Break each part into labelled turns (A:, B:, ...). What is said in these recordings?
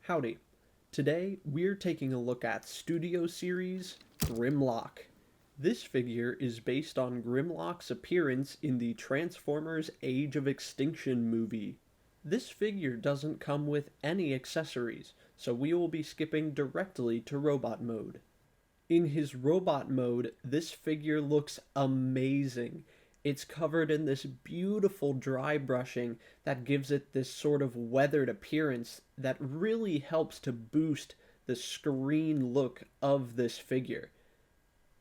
A: Howdy. Today, we're taking a look at Studio Series Grimlock. This figure is based on Grimlock's appearance in the Transformers Age of Extinction movie. This figure doesn't come with any accessories, so we will be skipping directly to robot mode. In his robot mode, this figure looks amazing. It's covered in this beautiful dry brushing that gives it this sort of weathered appearance that really helps to boost the screen look of this figure.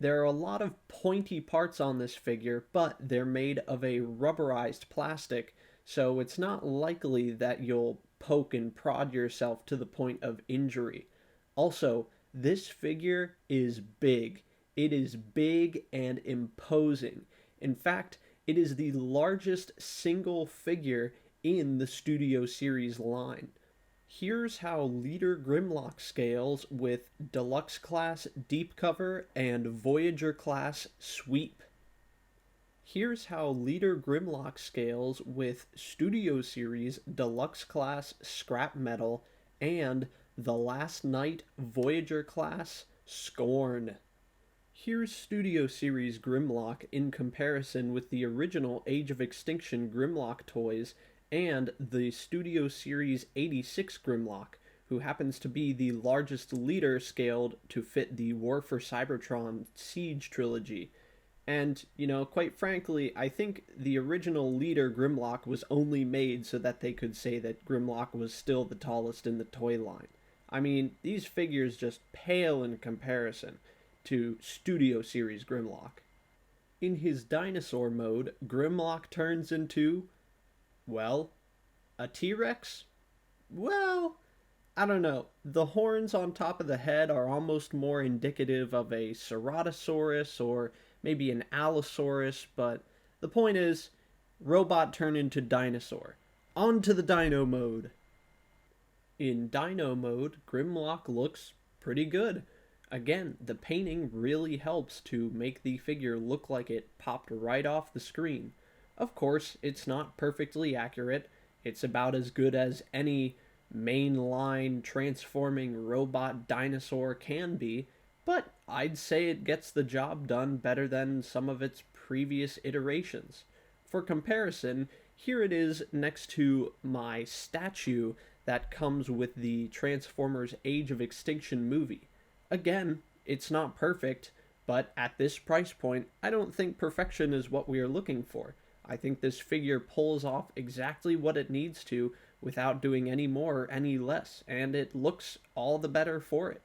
A: There are a lot of pointy parts on this figure, but they're made of a rubberized plastic, so it's not likely that you'll poke and prod yourself to the point of injury. Also, this figure is big. It is big and imposing. In fact, it is the largest single figure in the Studio Series line. Here's how Leader Grimlock scales with Deluxe Class Deep Cover and Voyager Class Sweep. Here's how Leader Grimlock scales with Studio Series Deluxe Class Scrap Metal and The Last Night Voyager Class Scorn. Here's Studio Series Grimlock in comparison with the original Age of Extinction Grimlock toys and the Studio Series 86 Grimlock, who happens to be the largest leader scaled to fit the War for Cybertron Siege trilogy. And, quite frankly, I think the original leader Grimlock was only made so that they could say that Grimlock was still the tallest in the toy line. I mean, these figures just pale in comparison to Studio Series Grimlock. In his dinosaur mode, Grimlock turns into, well, a T-Rex? Well, I don't know. The horns on top of the head are almost more indicative of a Ceratosaurus or maybe an Allosaurus, but the point is, robot turn into dinosaur. On to the dino mode. In dino mode, Grimlock looks pretty good. Again, the painting really helps to make the figure look like it popped right off the screen. Of course, it's not perfectly accurate. It's about as good as any mainline transforming robot dinosaur can be, but I'd say it gets the job done better than some of its previous iterations. For comparison, here it is next to my statue that comes with the Transformers Age of Extinction movie. Again, it's not perfect, but at this price point, I don't think perfection is what we are looking for. I think this figure pulls off exactly what it needs to without doing any more or any less, and it looks all the better for it.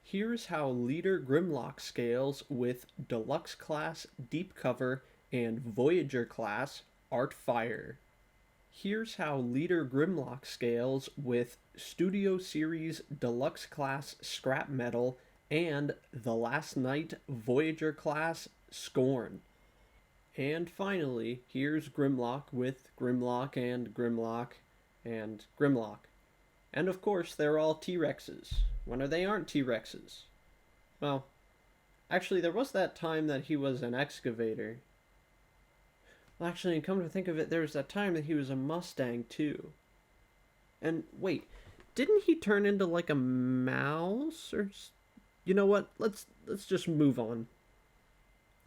A: Here's how Leader Grimlock scales with Deluxe Class Deep Cover and Voyager Class Art Fire. Here's how Leader Grimlock scales with Studio Series Deluxe Class Scrap Metal and The Last Night Voyager Class Scorn. And finally, here's Grimlock with Grimlock and Grimlock and Grimlock. And of course, they're all T-Rexes. When they aren't T-Rexes? Well, actually, there was that time that he was an excavator. Well, actually, come to think of it, there was that time that he was a Mustang, too. And wait, didn't he turn into like a mouse? Or you know what? Let's just move on.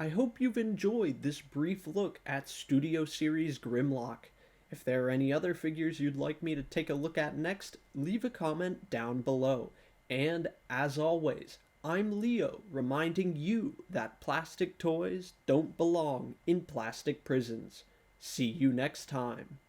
A: I hope you've enjoyed this brief look at Studio Series Grimlock. If there are any other figures you'd like me to take a look at next, leave a comment down below. And as always, I'm Leo, reminding you that plastic toys don't belong in plastic prisons. See you next time.